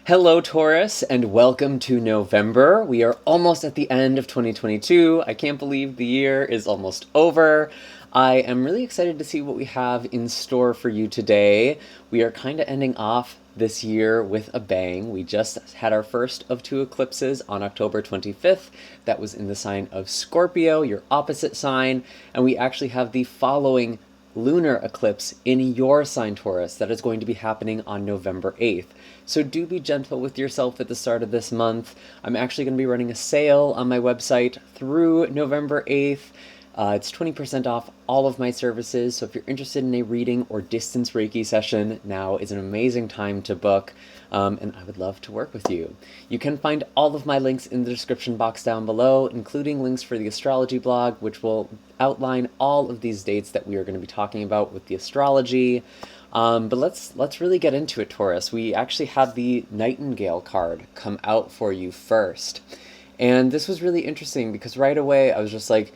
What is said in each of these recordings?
Hello, Taurus, and welcome to November. We are almost at the end of 2022. I can't believe the year is almost over. I am really excited to see what we have in store for you today. We are kind of ending off this year with a bang. We just had our first of two eclipses on October 25th. That was in the sign of Scorpio, your opposite sign, and we actually have the following lunar eclipse in your sign, Taurus, that is going to be happening on November 8th. So do be gentle with yourself at the start of this month. I'm actually going to be running a sale on my website through November 8th. It's 20% off all of my services, so if you're interested in a reading or distance Reiki session, now is an amazing time to book, and I would love to work with you. You can find all of my links in the description box down below, including links for the astrology blog, which will outline all of these dates that we are going to be talking about with the astrology. But let's really get into it, Taurus. We actually had the Nightingale card come out for you first, and this was really interesting because right away I was just like,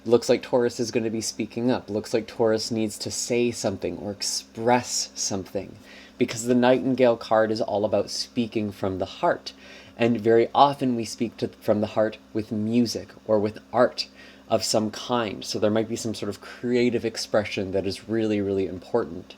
looks like Taurus is going to be speaking up. Looks like Taurus needs to say something or express something, because the Nightingale card is all about speaking from the heart. And very often we speak from the heart with music or with art of some kind. So there might be some sort of creative expression that is really, really important.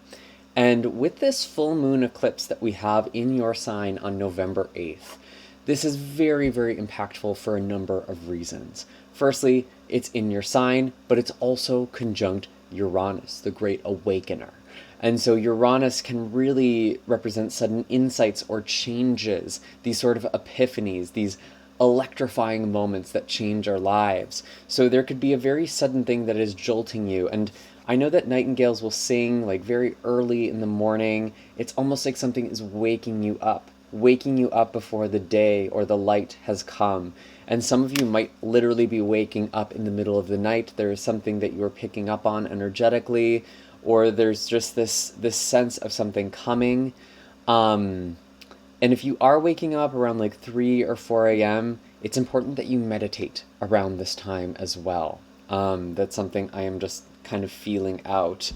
And with this full moon eclipse that we have in your sign on November 8th, this is very, very impactful for a number of reasons. Firstly, it's in your sign, but it's also conjunct Uranus, the great awakener. And so Uranus can really represent sudden insights or changes, these sort of epiphanies, these electrifying moments that change our lives. So there could be a very sudden thing that is jolting you. And I know that nightingales will sing like very early in the morning. It's almost like something is waking you up before the day or the light has come. And some of you might literally be waking up in the middle of the night. There is something that you're picking up on energetically, or there's just this sense of something coming. And if you are waking up around like 3 or 4 a.m., it's important that you meditate around this time as well. That's something I am just kind of feeling out.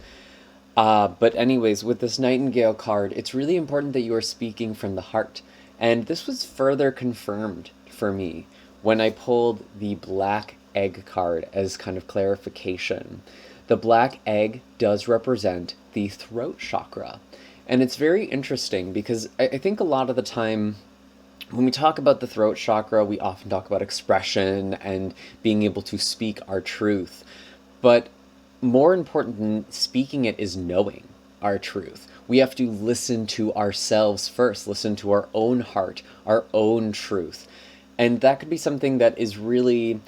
But anyways, with this Nightingale card, it's really important that you are speaking from the heart. And this was further confirmed for me when I pulled the Black Egg card as kind of clarification. The Black Egg does represent the throat chakra. And it's very interesting because I think a lot of the time when we talk about the throat chakra, we often talk about expression and being able to speak our truth. But more important than speaking it is knowing our truth. We have to listen to ourselves first, listen to our own heart, our own truth. And that could be something that is really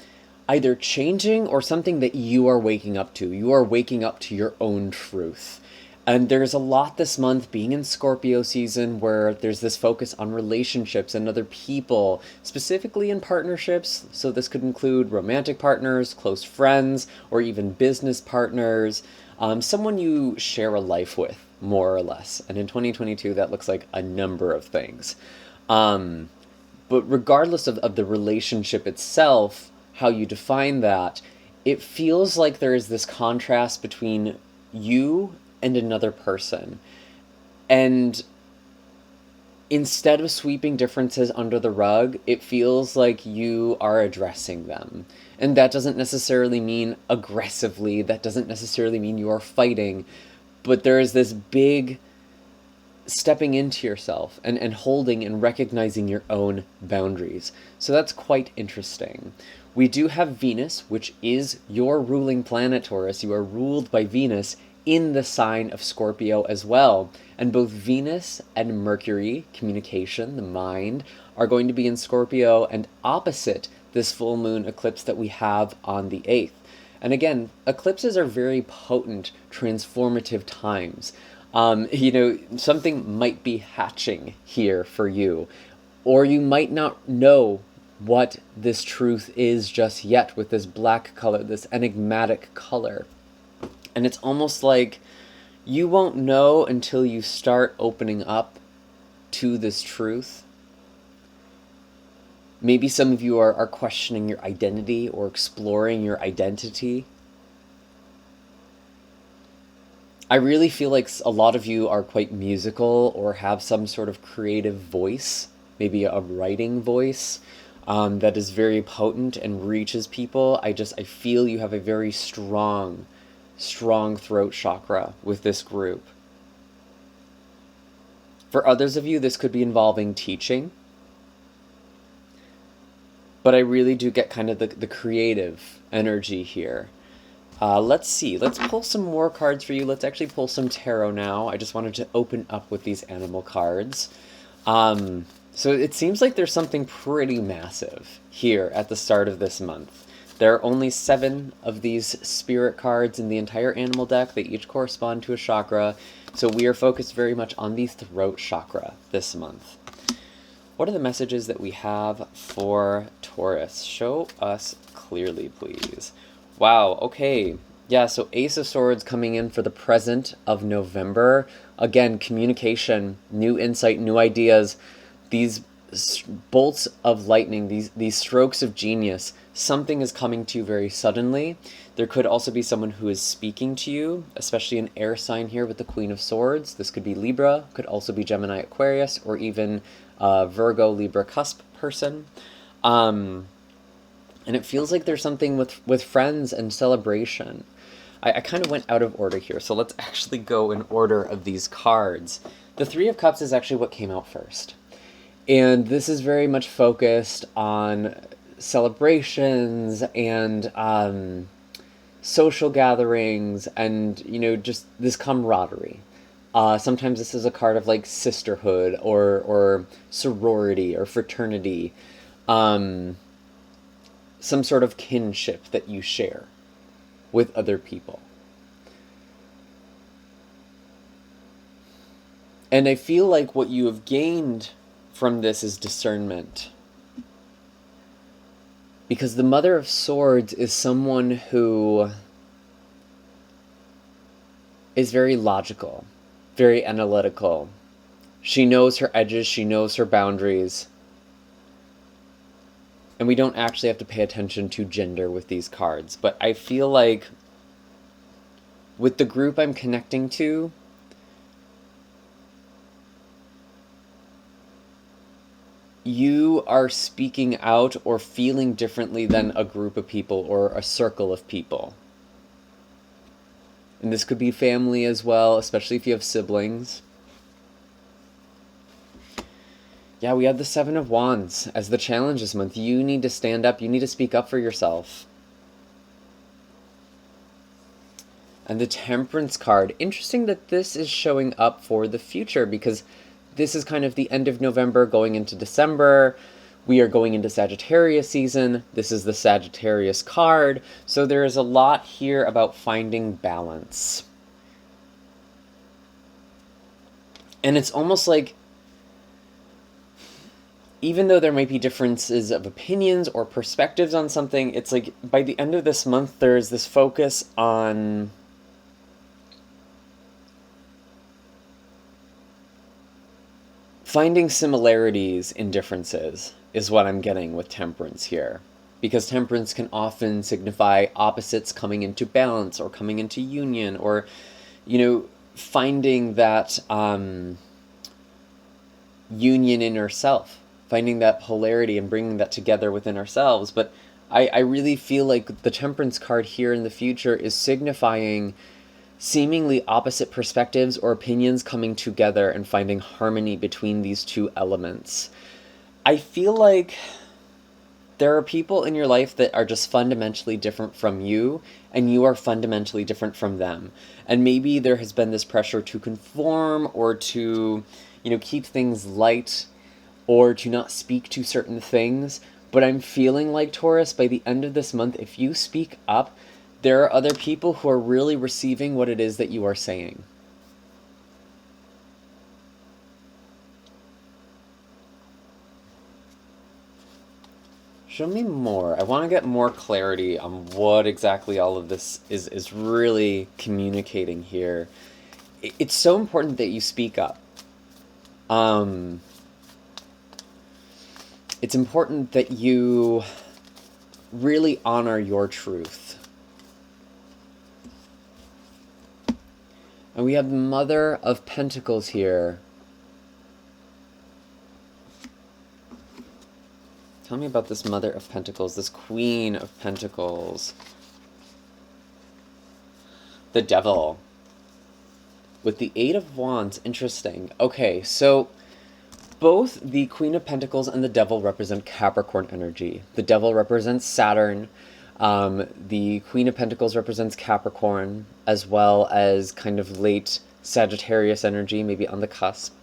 either changing or something that you are waking up to. You are waking up to your own truth. And there's a lot this month being in Scorpio season where there's this focus on relationships and other people, specifically in partnerships. So this could include romantic partners, close friends, or even business partners, someone you share a life with, more or less. And in 2022, that looks like a number of things. But regardless of the relationship itself, how you define that, it feels like there is this contrast between you and another person. And instead of sweeping differences under the rug, it feels like you are addressing them. And that doesn't necessarily mean aggressively, that doesn't necessarily mean you are fighting, but there is this big stepping into yourself and holding and recognizing your own boundaries. So that's quite interesting. We do have Venus, which is your ruling planet, Taurus. You are ruled by Venus in the sign of Scorpio as well. And both Venus and Mercury, communication, the mind, are going to be in Scorpio and opposite this full moon eclipse that we have on the 8th. And again, eclipses are very potent, transformative times. Something might be hatching here for you, or you might not know what this truth is just yet with this black color, this enigmatic color. And it's almost like you won't know until you start opening up to this truth. Maybe some of you are questioning your identity or exploring your identity. I really feel like a lot of you are quite musical or have some sort of creative voice, maybe a writing voice, that is very potent and reaches people. I feel you have a very strong, strong throat chakra with this group. For others of you, this could be involving teaching, but I really do get kind of the creative energy here. Let's see. Let's pull some more cards for you. Let's actually pull some tarot now. I just wanted to open up with these animal cards. So it seems like there's something pretty massive here at the start of this month. There are only 7 of these spirit cards in the entire animal deck. They each correspond to a chakra. So we are focused very much on the throat chakra this month. What are the messages that we have for Taurus? Show us clearly, please. Wow, okay. Yeah, so Ace of Swords coming in for the present of November. Again, communication, new insight, new ideas. These bolts of lightning, these strokes of genius, something is coming to you very suddenly. There could also be someone who is speaking to you, especially an air sign here with the Queen of Swords. This could be Libra, could also be Gemini, Aquarius, or even Virgo, Libra cusp person. And it feels like there's something with friends and celebration. I kind of went out of order here, so let's actually go in order of these cards. The Three of Cups is actually what came out first. And this is very much focused on celebrations and social gatherings and, you know, just this camaraderie. Sometimes this is a card of like sisterhood or sorority or fraternity. Some sort of kinship that you share with other people. And I feel like what you have gained from this is discernment. Because the Mother of Swords is someone who is very logical, very analytical. She knows her edges, she knows her boundaries. And we don't actually have to pay attention to gender with these cards. But I feel like with the group I'm connecting to, you are speaking out or feeling differently than a group of people or a circle of people. And this could be family as well, especially if you have siblings. Yeah, we have the Seven of Wands as the challenge this month. You need to stand up. You need to speak up for yourself. And the Temperance card. Interesting that this is showing up for the future because this is kind of the end of November going into December. We are going into Sagittarius season. This is the Sagittarius card. So there is a lot here about finding balance. And it's almost like even though there might be differences of opinions or perspectives on something, it's like by the end of this month, there is this focus on finding similarities in differences is what I'm getting with Temperance here. Because Temperance can often signify opposites coming into balance or coming into union or, you know, finding that union in ourself. Finding that polarity and bringing that together within ourselves. But I really feel like the Temperance card here in the future is signifying seemingly opposite perspectives or opinions coming together and finding harmony between these two elements. I feel like there are people in your life that are just fundamentally different from you, and you are fundamentally different from them. And maybe there has been this pressure to conform or to, you know, keep things light, or to not speak to certain things, but I'm feeling like, Taurus, by the end of this month, if you speak up, there are other people who are really receiving what it is that you are saying. Show me more. I want to get more clarity on what exactly all of this is really communicating here. It's so important that you speak up. It's important that you really honor your truth. And we have the Mother of Pentacles here. Tell me about this Mother of Pentacles, this Queen of Pentacles. The Devil. With the Eight of Wands, interesting. Okay, so both the Queen of Pentacles and the Devil represent Capricorn energy. The Devil represents Saturn. The Queen of Pentacles represents Capricorn, as well as kind of late Sagittarius energy, maybe on the cusp.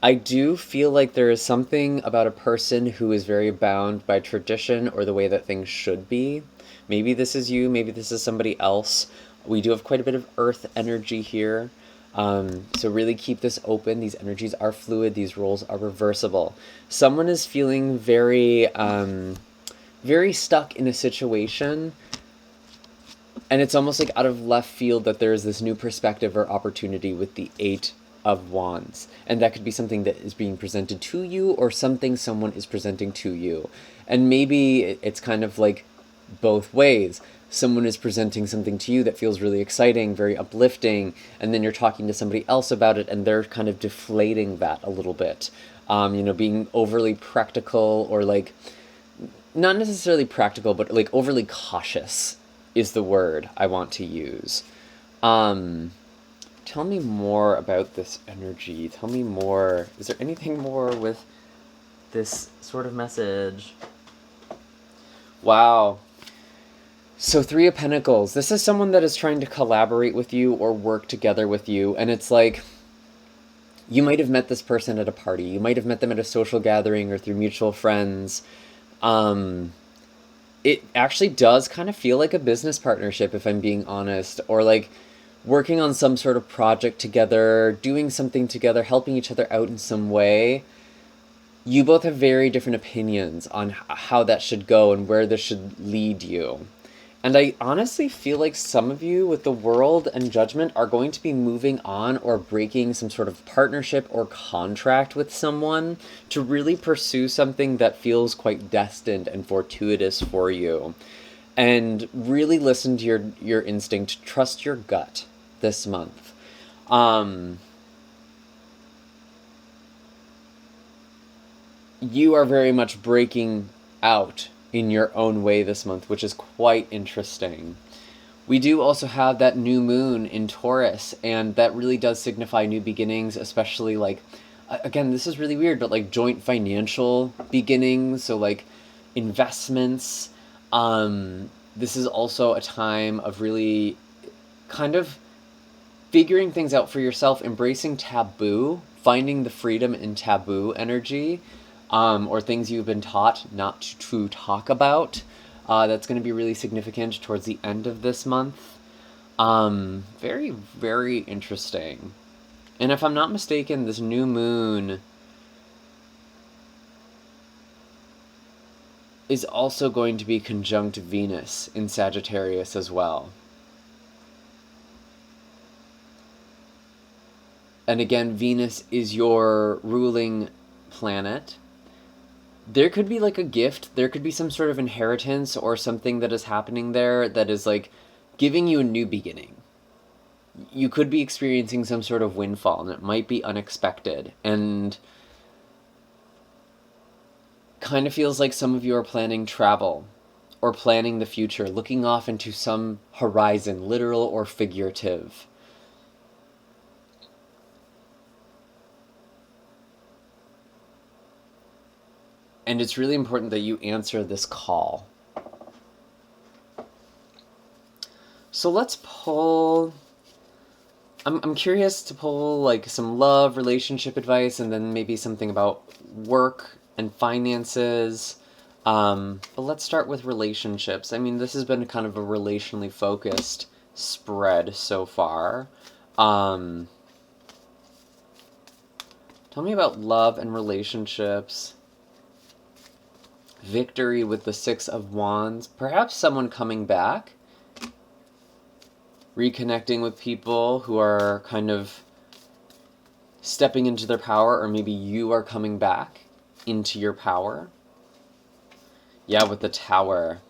I do feel like there is something about a person who is very bound by tradition or the way that things should be. Maybe this is you, maybe this is somebody else. We do have quite a bit of earth energy here. So really keep this open. These energies are fluid. These roles are reversible. Someone is feeling very, very stuck in a situation, and it's almost like out of left field that there is this new perspective or opportunity with the Eight of Wands. And that could be something that is being presented to you or something someone is presenting to you. And maybe it's kind of like both ways. Someone is presenting something to you that feels really exciting, very uplifting, and then you're talking to somebody else about it and they're kind of deflating that a little bit. Being overly practical, or like, not necessarily practical, but like overly cautious is the word I want to use. Tell me more about this energy. Tell me more. Is there anything more with this sort of message? Wow. So Three of Pentacles. This is someone that is trying to collaborate with you or work together with you. And it's like, you might have met this person at a party. You might have met them at a social gathering or through mutual friends. It actually does kind of feel like a business partnership, if I'm being honest. Or like working on some sort of project together, doing something together, helping each other out in some way. You both have very different opinions on how that should go and where this should lead you. And I honestly feel like some of you with the World and Judgment are going to be moving on or breaking some sort of partnership or contract with someone to really pursue something that feels quite destined and fortuitous for you. And really listen to your instinct. Trust your gut this month. You are very much breaking out in your own way this month, which is quite interesting. We do also have that new moon in Taurus, and that really does signify new beginnings, especially like, again, this is really weird, but like joint financial beginnings, so like investments. This is also a time of really kind of figuring things out for yourself, embracing taboo, finding the freedom in taboo energy. Or things you've been taught not to talk about. That's going to be really significant towards the end of this month. Very, very interesting. And if I'm not mistaken, this new moon is also going to be conjunct Venus in Sagittarius as well. And again, Venus is your ruling planet. There could be like a gift, there could be some sort of inheritance or something that is happening there that is like giving you a new beginning. You could be experiencing some sort of windfall, and it might be unexpected. And kind of feels like some of you are planning travel or planning the future, looking off into some horizon, literal or figurative. And it's really important that you answer this call. So let's pull... I'm curious to pull like some love, relationship advice, and then maybe something about work and finances. But let's start with relationships. I mean, this has been kind of a relationally focused spread so far. Tell me about love and relationships. Victory with the Six of Wands. Perhaps someone coming back. Reconnecting with people who are kind of stepping into their power, or maybe you are coming back into your power. Yeah, with the Tower.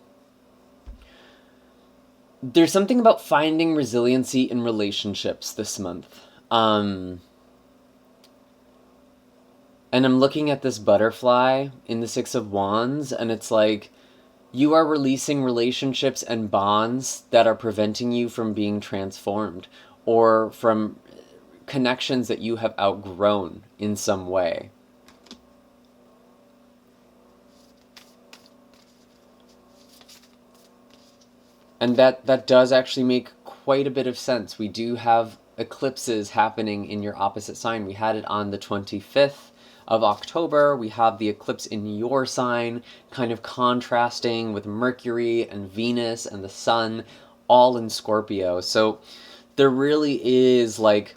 There's something about finding resiliency in relationships this month. And I'm looking at this butterfly in the Six of Wands, and it's like you are releasing relationships and bonds that are preventing you from being transformed or from connections that you have outgrown in some way. And that does actually make quite a bit of sense. We do have eclipses happening in your opposite sign. We had it on the 25th of October. We have the eclipse in your sign, kind of contrasting with Mercury and Venus and the Sun, all in Scorpio. So there really is like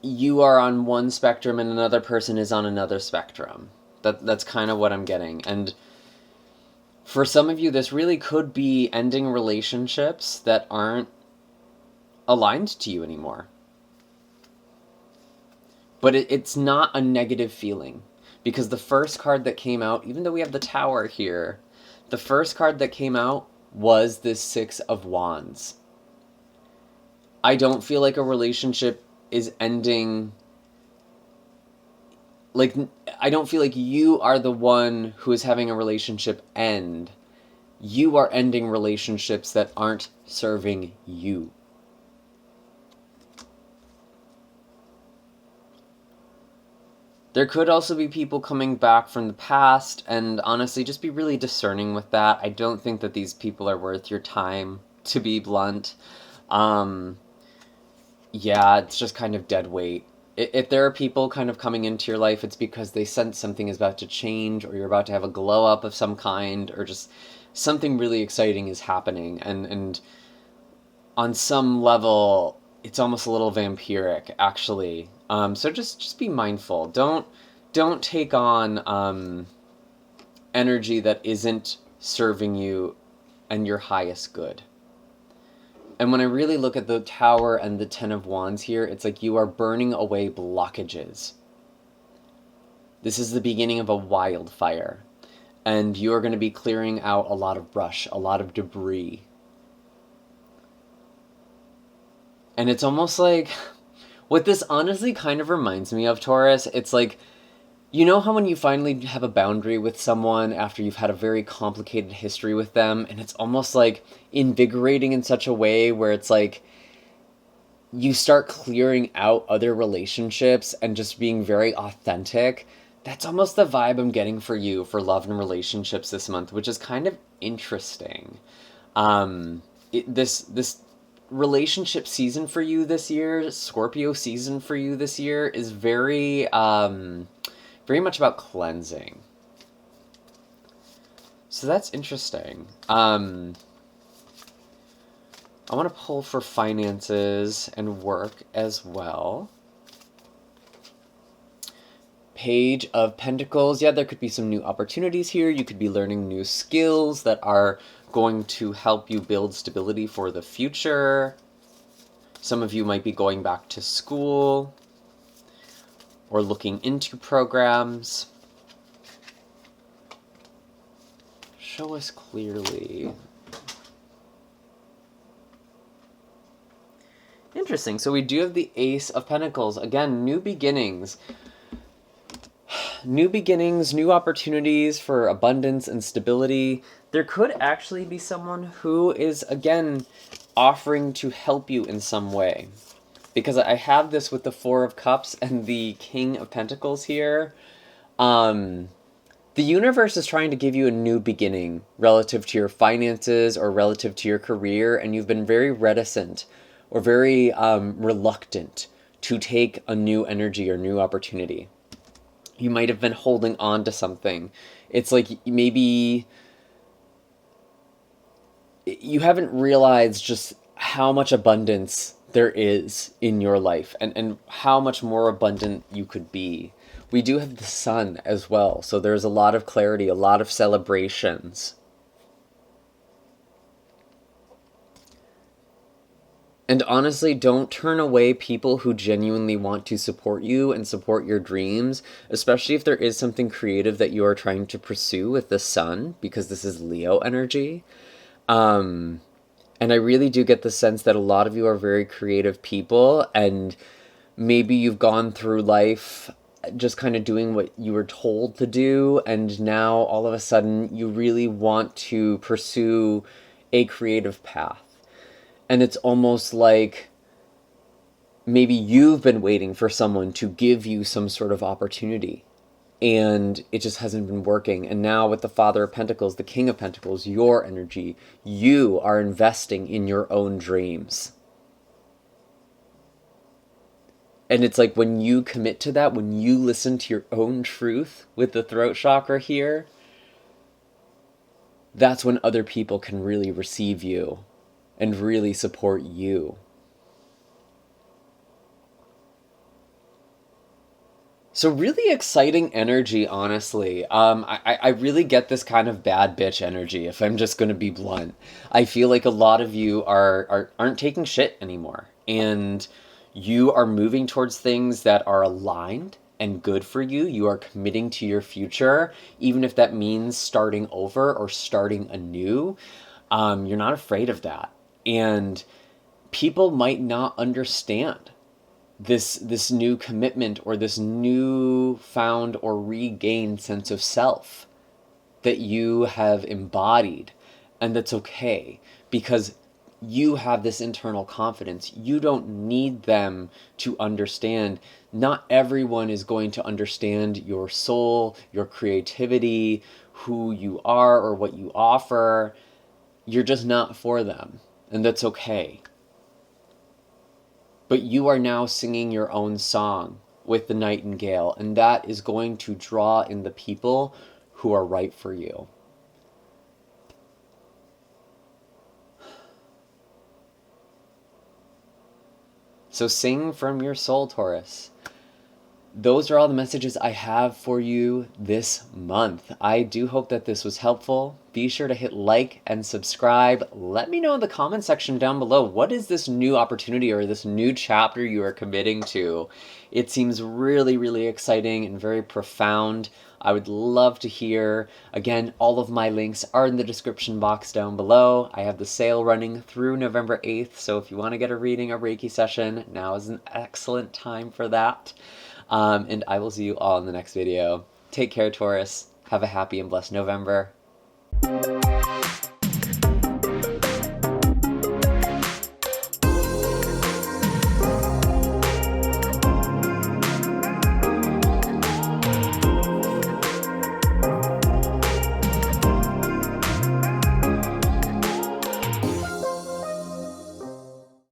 you are on one spectrum and another person is on another spectrum. That's kind of what I'm getting. And for some of you, this really could be ending relationships that aren't aligned to you anymore. But it's not a negative feeling, because the first card that came out, even though we have the Tower here, the first card that came out was this Six of Wands. I don't feel like a relationship is ending. Like, I don't feel like you are the one who is having a relationship end. You are ending relationships that aren't serving you. There could also be people coming back from the past, and honestly, just be really discerning with that. I don't think that these people are worth your time, to be blunt. Yeah, it's just kind of dead weight. If there are people kind of coming into your life, it's because they sense something is about to change, or you're about to have a glow up of some kind, or just something really exciting is happening. And on some level, it's almost a little vampiric, actually. So just be mindful. Don't take on energy that isn't serving you and your highest good. And when I really look at the Tower and the Ten of Wands here, it's like you are burning away blockages. This is the beginning of a wildfire. And you are going to be clearing out a lot of brush, a lot of debris. And it's almost like, what this honestly kind of reminds me of, Taurus, it's like, you know how when you finally have a boundary with someone after you've had a very complicated history with them, and it's almost like invigorating in such a way where it's like you start clearing out other relationships and just being very authentic? That's almost the vibe I'm getting for you for love and relationships this month, which is kind of interesting. This relationship season for you this year, Scorpio season for you this year, is very much about cleansing. So that's interesting. I want to pull for finances and work as well. Page of Pentacles. Yeah, there could be some new opportunities here. You could be learning new skills that are going to help you build stability for the future. Some of you might be going back to school or looking into programs. Show us clearly. Interesting. So we do have the Ace of Pentacles. Again, new beginnings. New beginnings, new opportunities for abundance and stability. There could actually be someone who is, again, offering to help you in some way. Because I have this with the Four of Cups and the King of Pentacles here. The universe is trying to give you a new beginning relative to your finances or relative to your career, and you've been very reticent or very reluctant to take a new energy or new opportunity. You might have been holding on to something. It's like maybe you haven't realized just how much abundance there is in your life and how much more abundant you could be. We do have the Sun as well, so there's a lot of clarity, a lot of celebrations. And honestly, don't turn away people who genuinely want to support you and support your dreams, especially if there is something creative that you are trying to pursue with the Sun, because this is Leo energy. And And I really do get the sense that a lot of you are very creative people, and maybe you've gone through life just kind of doing what you were told to do, and now all of a sudden you really want to pursue a creative path. And it's almost like maybe you've been waiting for someone to give you some sort of opportunity, and it just hasn't been working. And now, with the Father of Pentacles, the King of Pentacles, your energy, you are investing in your own dreams. And it's like when you commit to that, when you listen to your own truth with the throat chakra here, that's when other people can really receive you and really support you. So really exciting energy, honestly. I really get this kind of bad bitch energy, if I'm just going to be blunt. I feel like a lot of you aren't taking shit anymore. And you are moving towards things that are aligned and good for you. You are committing to your future, even if that means starting over or starting anew. You're not afraid of that. And people might not understand this new commitment or this new found or regained sense of self that you have embodied. And that's okay, because you have this internal confidence. You don't need them to understand. Not everyone is going to understand your soul, your creativity, who you are, or what you offer. You're just not for them, and that's okay. But you are now singing your own song with the nightingale, and that is going to draw in the people who are right for you. So sing from your soul, Taurus. Those are all the messages I have for you this month. I do hope that this was helpful. Be sure to hit like and subscribe. Let me know in the comment section down below, what is this new opportunity or this new chapter you are committing to? It seems really, really exciting and very profound. I would love to hear. Again, all of my links are in the description box down below. I have the sale running through November 8th, so if you want to get a reading, a Reiki session, now is an excellent time for that. And I will see you all in the next video. Take care, Taurus. Have a happy and blessed November.